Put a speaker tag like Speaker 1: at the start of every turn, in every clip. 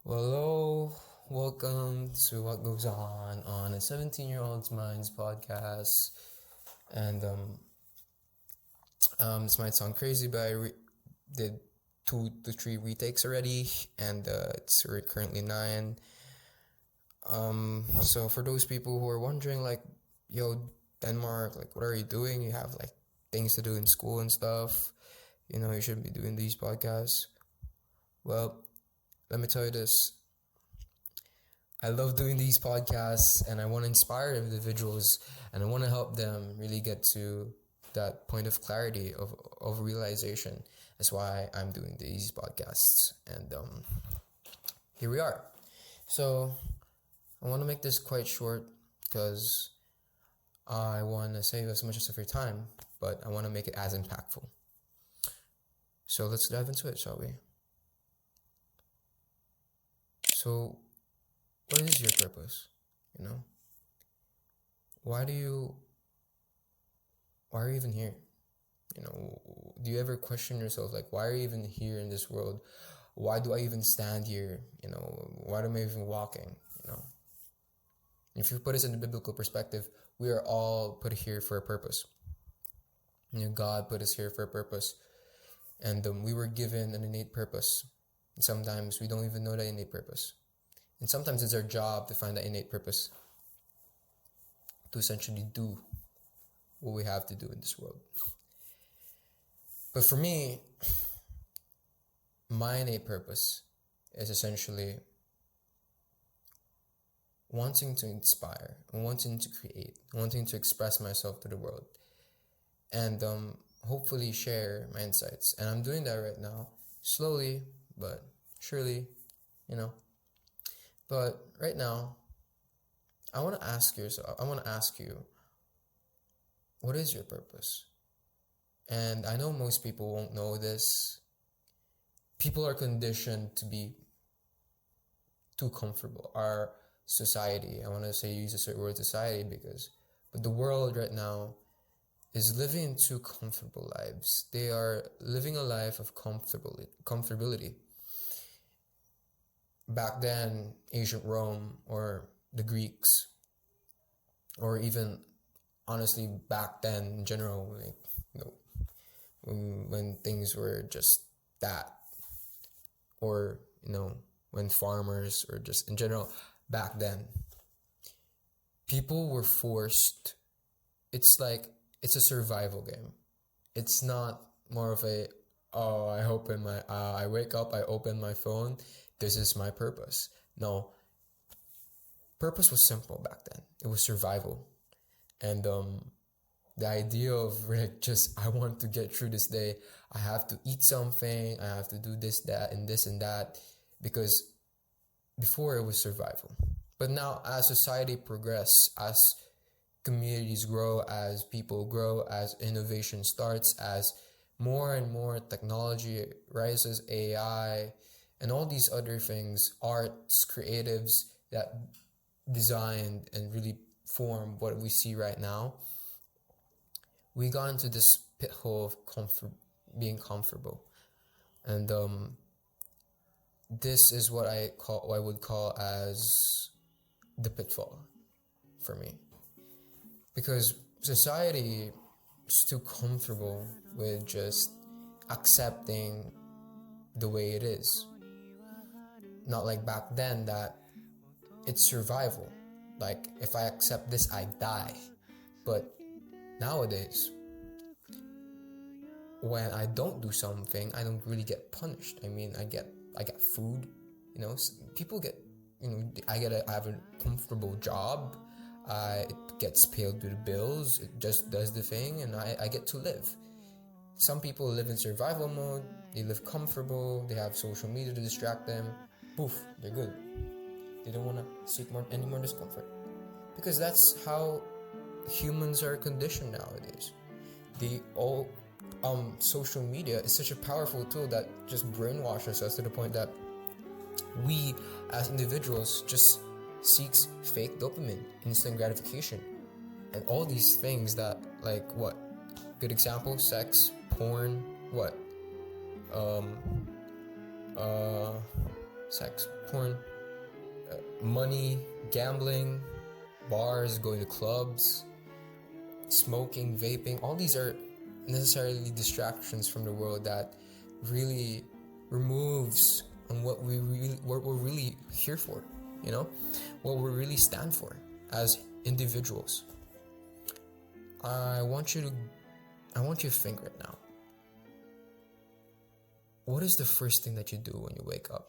Speaker 1: Hello, welcome to What Goes On a 17-year-old's Mind's podcast. And this might sound crazy, but did 2 to 3 retakes already, and it's currently 9. So for those people who are wondering, like, yo, Denmark, like, what are you doing? You have like things to do in school and stuff. You shouldn't be doing these podcasts. Well, let me tell you this. I love doing these podcasts and I want to inspire individuals and I want to help them really get to that point of clarity of realization. That's why I'm doing these podcasts. And here we are. So I want to make this quite short because I want to save as much of your time, but I want to make it as impactful. So let's dive into it, shall we? So, what is your purpose? You know? Why do you why are you even here? Do you ever question yourself, like, why are you even here in this world? Why do I even stand here? Why am I even walking? If you put this in the biblical perspective, we are all put here for a purpose. God put us here for a purpose, and we were given an innate purpose. And sometimes we don't even know that innate purpose, and sometimes it's our job to find that innate purpose, to essentially do what we have to do in this world. But for me, my innate purpose is essentially wanting to inspire, wanting to create, wanting to express myself to the world, and hopefully share my insights. And I'm doing that right now, slowly but surely, But right now, I want to ask you, what is your purpose? And I know most people won't know this. People are conditioned to be too comfortable. Our society, I want to say use the word society but the world right now is living too comfortable lives. They are living a life of comfortability. Back then, ancient Rome or the Greeks, or even honestly back then in general, like, when things were just that, or when farmers, or just in general back then, people were forced. It's like it's a survival game. It's not more of a, oh, I wake up, I open my phone, this is my purpose. No, purpose was simple back then. It was survival. And the idea of just, I want to get through this day, I have to eat something, I have to do this, that, and this and that, because before it was survival. But now, as society progresses, as communities grow, as people grow, as innovation starts, as more and more technology rises, AI, and all these other things, arts, creatives that designed and really form what we see right now, we got into this pit hole of being comfortable. And this is what I would call as the pitfall for me. Because society is too comfortable with just accepting the way it is. Not like back then that it's survival. Like, if I accept this, I die. But nowadays, when I don't do something, I don't really get punished. I mean, I get food. People get, I have a comfortable job. It gets paid with bills. It just does the thing, and I get to live. Some people live in survival mode. They live comfortable. They have social media to distract them. Poof, they're good. They don't want to seek any more discomfort, because that's how humans are conditioned nowadays. They all social media is such a powerful tool that just brainwashes us to the point that we as individuals just seeks fake dopamine, instant gratification, and all these things that, like, what? Good example: sex, porn, what? Um, uh, sex, porn, money, gambling, bars, going to clubs, smoking, vaping. All these are necessarily distractions from the world that really removes on what we're really here for, you know, what we really stand for as individuals. I want you to think right now. What is the first thing that you do when you wake up?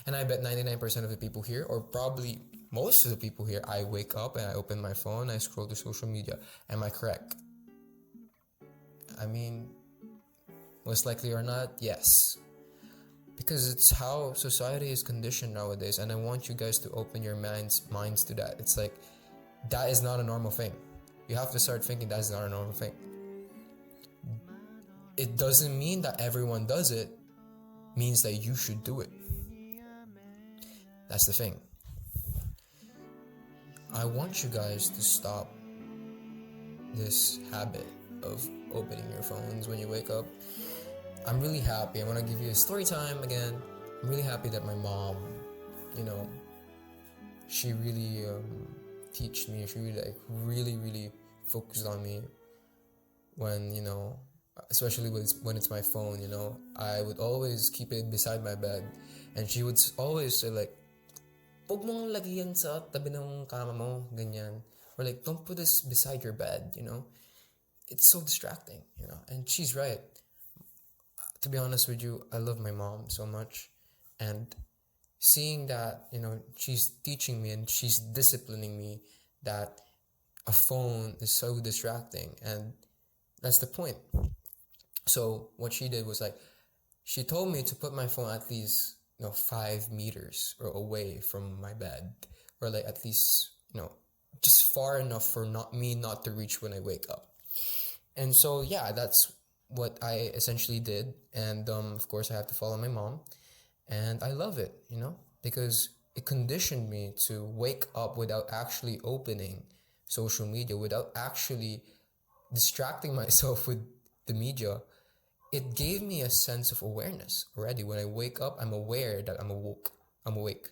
Speaker 1: And I bet 99% of the people here, or probably most of the people here, I wake up and I open my phone, I scroll to social media. Am I correct? I mean, most likely or not, yes. Because it's how society is conditioned nowadays, and I want you guys to open your minds to that. It's like, that is not a normal thing. You have to start thinking that is not a normal thing. It doesn't mean that everyone does it, means that you should do it. That's the thing. I want you guys to stop this habit of opening your phones when you wake up. I'm really happy. I want to give you a story time again. I'm really happy that my mom, she really teach me. She really focused on me when, especially when it's my phone, I would always keep it beside my bed. And she would always say like, "Huwag mong lagyan sa tabi ng kama mo, ganyan." Or like, "Don't put this beside your bed, It's so distracting, And she's right. To be honest with you, I love my mom so much. And seeing that, she's teaching me and she's disciplining me that a phone is so distracting. And that's the point. So what she did was like, she told me to put my phone at least 5 meters or away from my bed, or like at least just far enough for me not to reach when I wake up. And so yeah, that's what I essentially did. And of course I have to follow my mom, and I love it, because it conditioned me to wake up without actually opening social media, without actually distracting myself with the media. It gave me a sense of awareness already. When I wake up, I'm aware that I'm awake.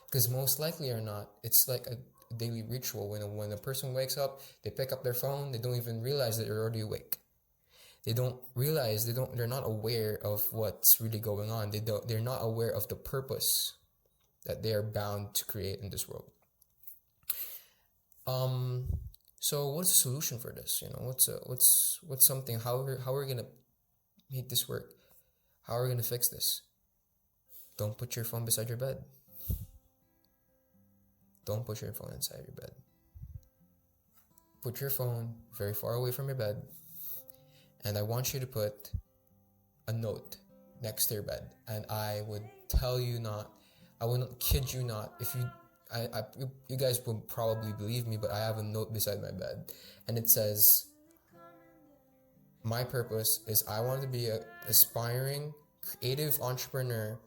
Speaker 1: Because most likely or not, it's like a daily ritual. When a person wakes up, they pick up their phone, they don't even realize that they're already awake. They don't realize, they're not aware of what's really going on. They're not aware of the purpose that they are bound to create in this world. So what's the solution for this? What's something, how are we gonna make this work? How are we gonna fix this? Don't put your phone beside your bed. Don't put your phone inside your bed. Put your phone very far away from your bed, and I want you to put a note next to your bed. And I would tell you not, I will not kid you not, if you guys will probably believe me, but I have a note beside my bed, and it says, "My purpose is I want to be an aspiring, creative entrepreneur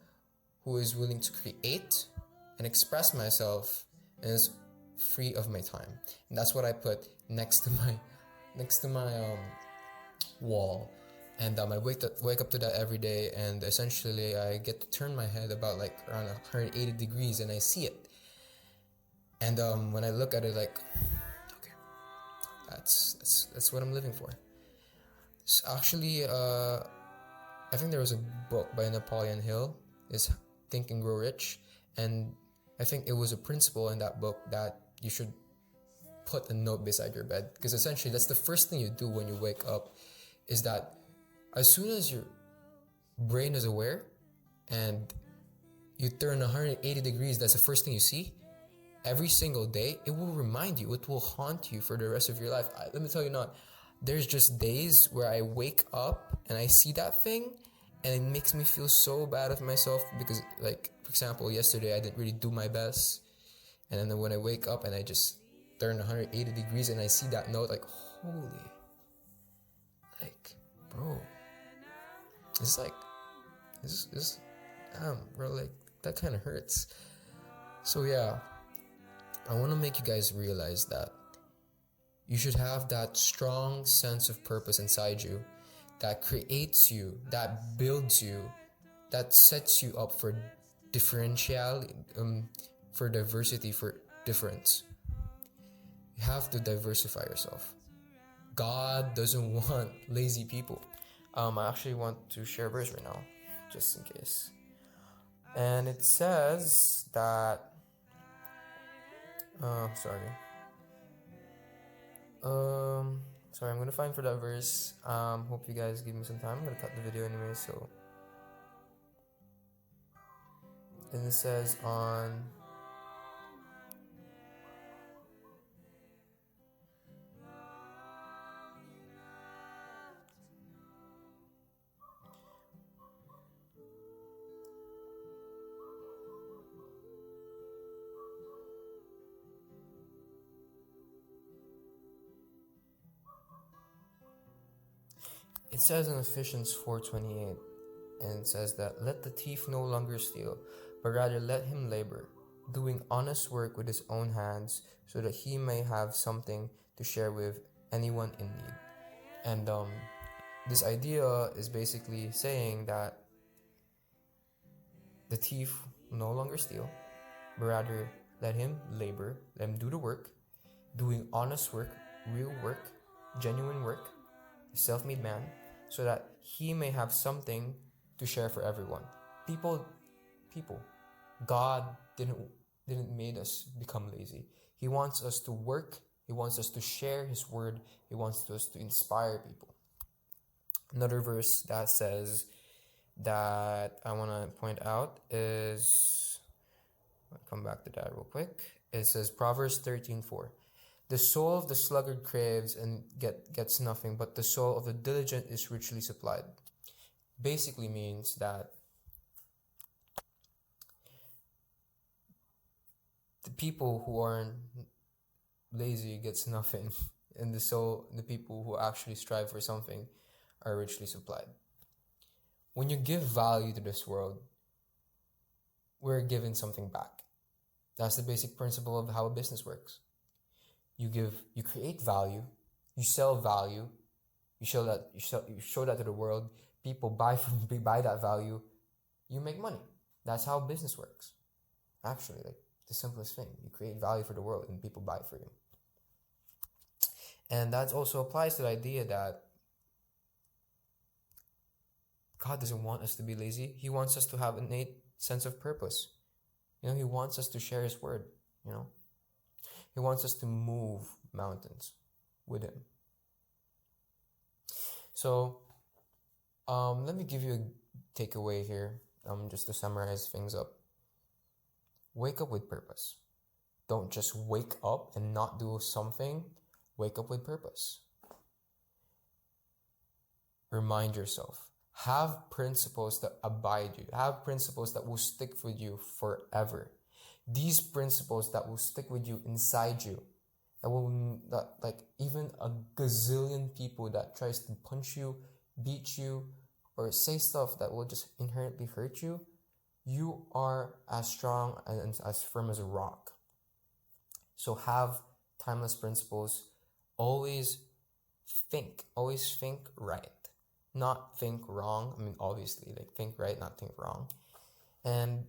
Speaker 1: who is willing to create and express myself and is free of my time." And that's what I put next to my wall. And I wake up to that every day, and essentially I get to turn my head about like around 180 degrees, and I see it. And when I look at it, like, okay, that's what I'm living for. So actually, I think there was a book by Napoleon Hill, is Think and Grow Rich, and I think it was a principle in that book that you should put a note beside your bed, because essentially that's the first thing you do when you wake up, is that as soon as your brain is aware and you turn 180 degrees, that's the first thing you see. Every single day, it will remind you, it will haunt you for the rest of your life. Let me tell you not, there's just days where I wake up and I see that thing, and it makes me feel so bad of myself, because like, for example, yesterday I didn't really do my best, and then when I wake up and I just turn 180 degrees and I see that note, like, holy, like, bro, it's like, this bro, like, that kind of hurts. So yeah, I want to make you guys realize that you should have that strong sense of purpose inside you that creates you, that builds you, that sets you up for differential for diversity, for difference. You have to diversify yourself. God doesn't want lazy people. I actually want to share a verse right now, just in case. And it says that sorry. Sorry, I'm gonna find for that verse. Hope you guys give me some time. I'm gonna cut the video anyway, so. And it says on. It says in Ephesians 4:28, and it says that let the thief no longer steal, but rather let him labor, doing honest work with his own hands, so that he may have something to share with anyone in need. And this idea is basically saying that the thief no longer steal, but rather let him labor, let him do the work, doing honest work, real work, genuine work, self-made man, so that he may have something to share for everyone. People, God didn't made us become lazy. He wants us to work. He wants us to share His word. He wants us to inspire people. Another verse that says that I want to point out is, I'll come back to that real quick. It says Proverbs 13:4. The soul of the sluggard craves and gets nothing, but the soul of the diligent is richly supplied. Basically means that the people who aren't lazy gets nothing, and the people who actually strive for something are richly supplied. When you give value to this world, we're given something back. That's the basic principle of how a business works. You create value, you sell value, you show that to the world. People buy that value, you make money. That's how business works. Actually, like the simplest thing, you create value for the world and people buy for you. And that also applies to the idea that God doesn't want us to be lazy. He wants us to have an innate sense of purpose. He wants us to share His word. He wants us to move mountains with Him. So, let me give you a takeaway here, just to summarize things up. Wake up with purpose. Don't just wake up and not do something. Wake up with purpose. Remind yourself. Have principles that abide you. Have principles that will stick with you forever. These principles that will stick with you inside you, that like even a gazillion people that tries to punch you, beat you, or say stuff that will just inherently hurt you, you are as strong and as firm as a rock. So have timeless principles. Always think right, not think wrong. I mean, obviously, like think right, not think wrong. And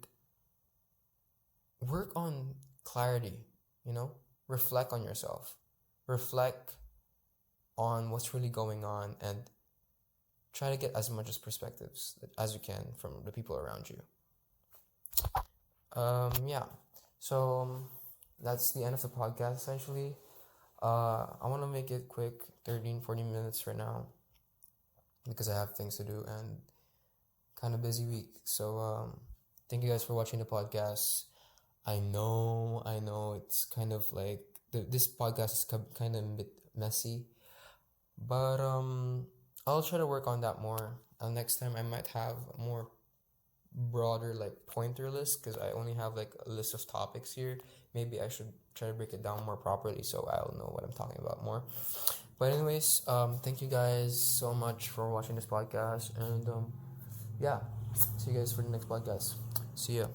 Speaker 1: work on clarity, reflect on yourself, reflect on what's really going on, and try to get as much as perspectives as you can from the people around you. So that's the end of the podcast essentially. I want to make it quick, 13-14 minutes right now, because I have things to do and kind of busy week. So thank you guys for watching the podcast. I know it's kind of like this podcast is kind of a bit messy, but I'll try to work on that more. Next time I might have a more broader like pointer list, because I only have like a list of topics here. Maybe I should try to break it down more properly so I'll know what I'm talking about more. But anyways, thank you guys so much for watching this podcast, and see you guys for the next podcast. See ya.